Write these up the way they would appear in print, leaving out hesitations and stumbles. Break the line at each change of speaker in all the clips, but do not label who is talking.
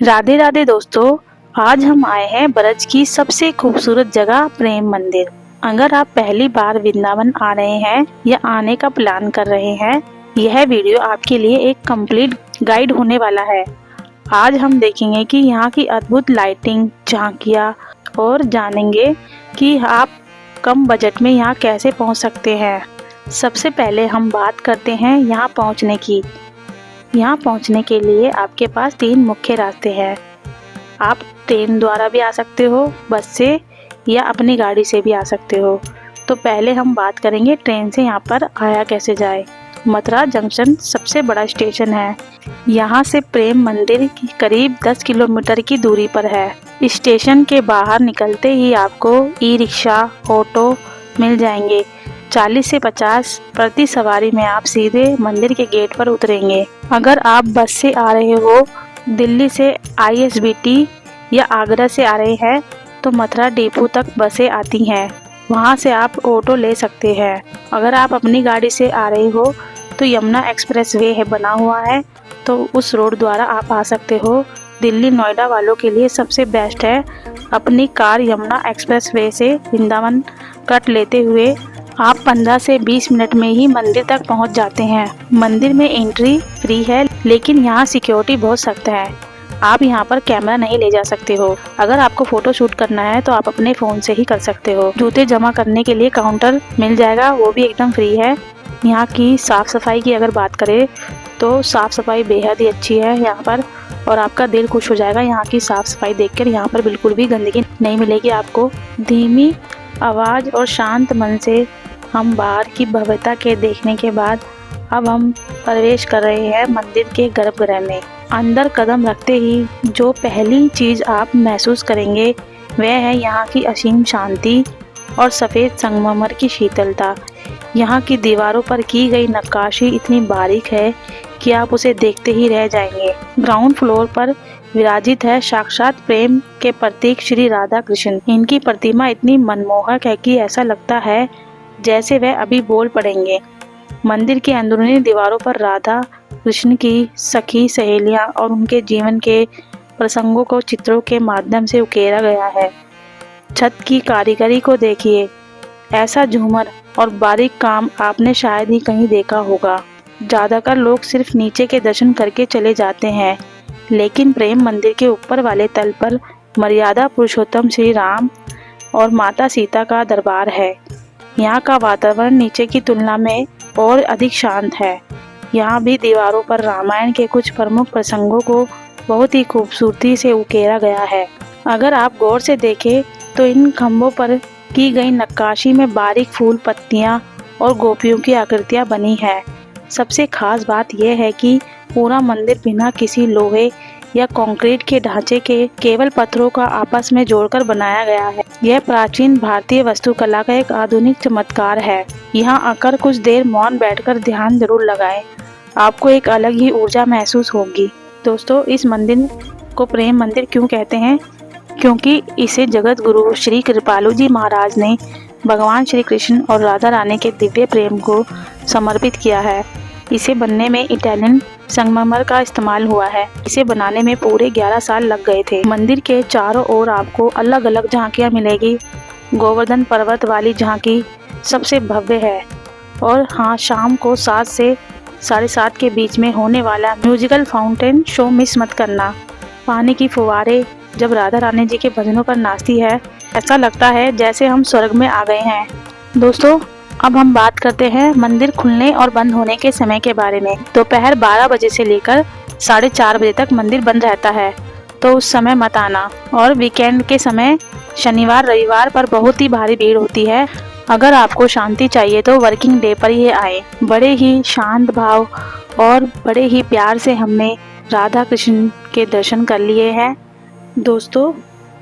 राधे राधे दोस्तों, आज हम आए हैं ब्रज की सबसे खूबसूरत जगह प्रेम मंदिर। अगर आप पहली बार वृंदावन आ रहे हैं या आने का प्लान कर रहे हैं, यह वीडियो आपके लिए एक कंप्लीट गाइड होने वाला है। आज हम देखेंगे कि यहाँ की अद्भुत लाइटिंग, झांकियाँ और जानेंगे कि आप कम बजट में यहाँ कैसे पहुँच सकते हैं। सबसे पहले हम बात करते हैं यहाँ पहुँचने की। यहाँ पहुँचने के लिए आपके पास 3 मुख्य रास्ते हैं। आप ट्रेन द्वारा भी आ सकते हो, बस से, या अपनी गाड़ी से भी आ सकते हो। तो पहले हम बात करेंगे ट्रेन से यहाँ पर आया कैसे जाए। मथुरा जंक्शन सबसे बड़ा स्टेशन है। यहाँ से प्रेम मंदिर की करीब 10 किलोमीटर की दूरी पर है। स्टेशन के बाहर निकलते ही आपको ई रिक्शा, ऑटो मिल जाएंगे। 40 से 50 प्रति सवारी में आप सीधे मंदिर के गेट पर उतरेंगे। अगर आप बस से आ रहे हो, दिल्ली से ISBT या आगरा से आ रहे हैं, तो मथुरा डिपो तक बसें आती हैं। वहां से आप ऑटो ले सकते हैं। अगर आप अपनी गाड़ी से आ रहे हो तो यमुना एक्सप्रेस वे है बना हुआ है, तो उस रोड द्वारा आप आ सकते हो। दिल्ली नोएडा वालों के लिए सबसे बेस्ट है अपनी कार यमुना एक्सप्रेस वे से वृंदावन कट लेते हुए आप 15 से 20 मिनट में ही मंदिर तक पहुंच जाते हैं। मंदिर में एंट्री फ्री है, लेकिन यहाँ सिक्योरिटी बहुत सख्त है। आप यहाँ पर कैमरा नहीं ले जा सकते हो। अगर आपको फोटो शूट करना है तो आप अपने फ़ोन से ही कर सकते हो। जूते जमा करने के लिए काउंटर मिल जाएगा, वो भी एकदम फ्री है। यहाँ की साफ़ सफाई की अगर बात करें तो साफ़ सफाई बेहद ही अच्छी है यहाँ पर, और आपका दिल खुश हो जाएगा यहाँ की साफ़ सफाई देखकर। यहाँ पर बिल्कुल भी गंदगी नहीं मिलेगी आपको। धीमी आवाज़ और शांत मन से हम बाहर की भव्यता के देखने के बाद अब हम प्रवेश कर रहे हैं मंदिर के गर्भगृह में। अंदर कदम रखते ही जो पहली चीज़ आप महसूस करेंगे वह है यहाँ की असीम शांति और सफ़ेद संगमरमर की शीतलता। यहाँ की दीवारों पर की गई नक्काशी इतनी बारीक है कि आप उसे देखते ही रह जाएंगे। ग्राउंड फ्लोर पर विराजित है साक्षात प्रेम के प्रतीक श्री राधा कृष्ण। इनकी प्रतिमा इतनी मनमोहक है कि ऐसा लगता है जैसे वह अभी बोल पड़ेंगे। मंदिर के अंदरूनी दीवारों पर राधा कृष्ण की सखी सहेलियां और उनके जीवन के प्रसंगों को चित्रों के माध्यम से उकेरा गया है। छत की कारीगरी को देखिए, ऐसा झूमर और बारीक काम आपने शायद ही कहीं देखा होगा। ज़्यादातर लोग सिर्फ नीचे के दर्शन करके चले जाते हैं, लेकिन प्रेम मंदिर के ऊपर वाले तल पर मर्यादा पुरुषोत्तम श्री राम और माता सीता का दरबार है। यहाँ का वातावरण नीचे की तुलना में और अधिक शांत है। यहाँ भी दीवारों पर रामायण के कुछ प्रमुख प्रसंगों को बहुत ही खूबसूरती से उकेरा गया है। अगर आप गौर से देखें तो इन खम्भों पर की गई नक्काशी में बारीक फूल, पत्तियाँ और गोपियों की आकृतियाँ बनी है। सबसे खास बात यह है कि पूरा मंदिर बिना किसी लोहे या कंक्रीट के ढांचे के केवल पत्थरों का आपस में जोड़कर बनाया गया है। यह प्राचीन भारतीय वास्तुकला का एक आधुनिक चमत्कार है। यहाँ आकर कुछ देर मौन बैठकर ध्यान जरूर लगाएं, आपको एक अलग ही ऊर्जा महसूस होगी। दोस्तों, इस मंदिर को प्रेम मंदिर क्यों कहते हैं? क्योंकि इसे जगत गुरु श्री कृपालु जी महाराज ने भगवान श्री कृष्ण और राधा रानी के दिव्य प्रेम को समर्पित किया है। इसे बनने में इटालियन संगमरमर का इस्तेमाल हुआ है। इसे बनाने में पूरे 11 साल लग गए थे। मंदिर के चारों ओर आपको अलग अलग झांकियाँ मिलेगी। गोवर्धन पर्वत वाली झांकी सबसे भव्य है। और हाँ, शाम को 7 से 7:30 के बीच में होने वाला म्यूजिकल फाउंटेन शो मिस मत करना। पानी की फुवारे जब राधा रानी जी के भजनों पर नाचती है, ऐसा लगता है जैसे हम स्वर्ग में आ गए हैं। दोस्तों, अब हम बात करते हैं मंदिर खुलने और बंद होने के समय के बारे में। दोपहर 12 बजे से लेकर 4:30 बजे तक मंदिर बंद रहता है, तो उस समय मत आना। और वीकेंड के समय शनिवार रविवार पर बहुत ही भारी भीड़ होती है। अगर आपको शांति चाहिए तो वर्किंग डे पर ही आए। बड़े ही शांत भाव और बड़े ही प्यार से हमने राधा कृष्ण के दर्शन कर लिए हैं। दोस्तों,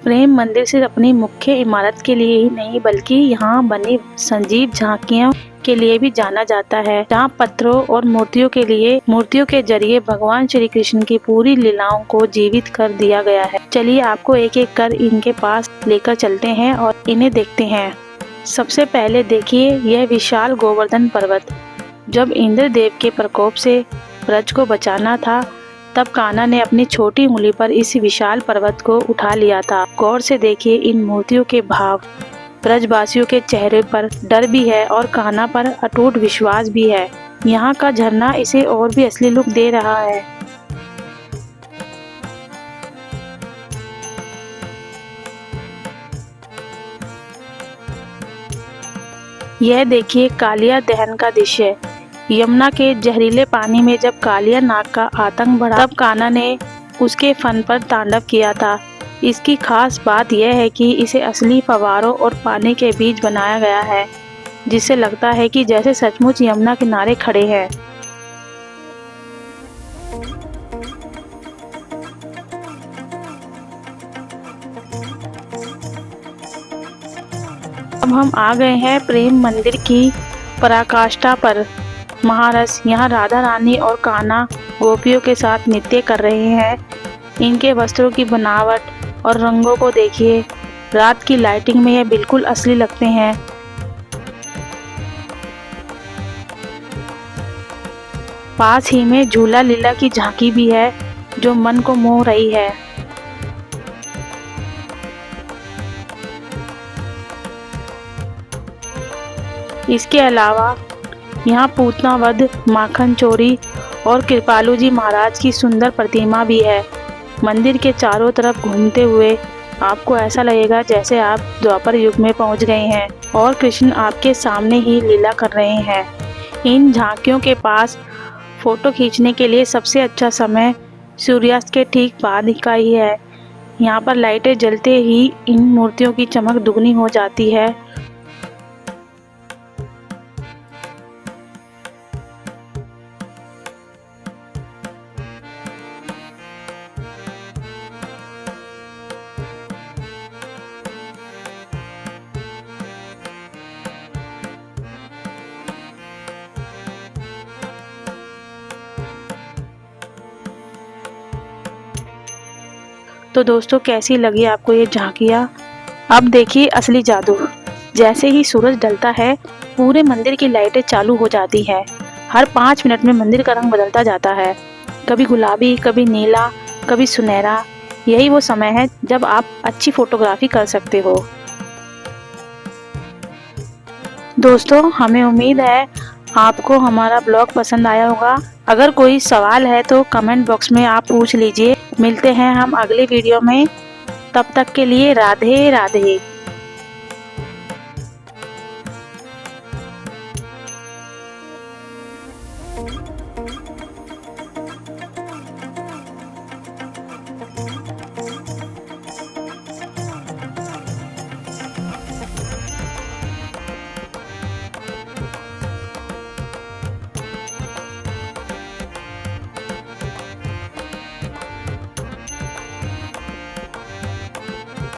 प्रेम मंदिर सिर्फ अपनी मुख्य इमारत के लिए ही नहीं, बल्कि यहाँ बनी संजीव झांकियों के लिए भी जाना जाता है, जहाँ पत्थरों और मूर्तियों के जरिए भगवान श्री कृष्ण की पूरी लीलाओं को जीवित कर दिया गया है। चलिए आपको एक एक कर इनके पास लेकर चलते हैं और इन्हें देखते हैं। सबसे पहले देखिए यह विशाल गोवर्धन पर्वत। जब इंद्रदेव के प्रकोप से ब्रज को बचाना था, तब कान्हा ने अपनी छोटी उंगली पर इस विशाल पर्वत को उठा लिया था। गौर से देखिए इन मूर्तियों के भाव। ब्रजवासियों के चेहरे पर डर भी है और कान्हा पर अटूट विश्वास भी है। यहाँ का झरना इसे और भी असली लुक दे रहा है। यह देखिए कालिया दहन का दृश्य। यमुना के जहरीले पानी में जब कालिया नाग का आतंक बढ़ा तब कान्हा ने उसके फन पर तांडव किया था। इसकी खास बात यह है कि इसे असली फव्वारों और पानी के बीच बनाया गया है, जिससे लगता है कि जैसे सचमुच यमुना किनारे खड़े हैं। अब हम आ गए हैं प्रेम मंदिर की पराकाष्ठा पर। महारस यहाँ राधा रानी और कान्हा गोपियों के साथ नृत्य कर रहे हैं। इनके वस्त्रों की बनावट और रंगों को देखिए। रात की लाइटिंग में यह बिल्कुल असली लगते हैं। पास ही में झूला लीला की झांकी भी है जो मन को मोह रही है। इसके अलावा यहाँ पूतना वध, माखन चोरी और कृपालु जी महाराज की सुंदर प्रतिमा भी है। मंदिर के चारों तरफ घूमते हुए आपको ऐसा लगेगा जैसे आप द्वापर युग में पहुँच गए हैं और कृष्ण आपके सामने ही लीला कर रहे हैं। इन झांकियों के पास फोटो खींचने के लिए सबसे अच्छा समय सूर्यास्त के ठीक बाद का ही है। यहाँ पर लाइटें जलते ही इन मूर्तियों की चमक दुगनी हो जाती है। तो दोस्तों कैसी लगी आपको ये झांकियाँ? अब देखिए असली जादू। जैसे ही सूरज ढलता है पूरे मंदिर की लाइटें चालू हो जाती हैं। हर 5 मिनट में मंदिर का रंग बदलता जाता है, कभी गुलाबी, कभी नीला, कभी सुनहरा। यही वो समय है जब आप अच्छी फोटोग्राफी कर सकते हो। दोस्तों हमें उम्मीद है आपको हमारा ब्लॉग पसंद आया होगा। अगर कोई सवाल है तो कमेंट बॉक्स में आप पूछ लीजिए। मिलते हैं हम अगले वीडियो में, तब तक के लिए राधे राधे।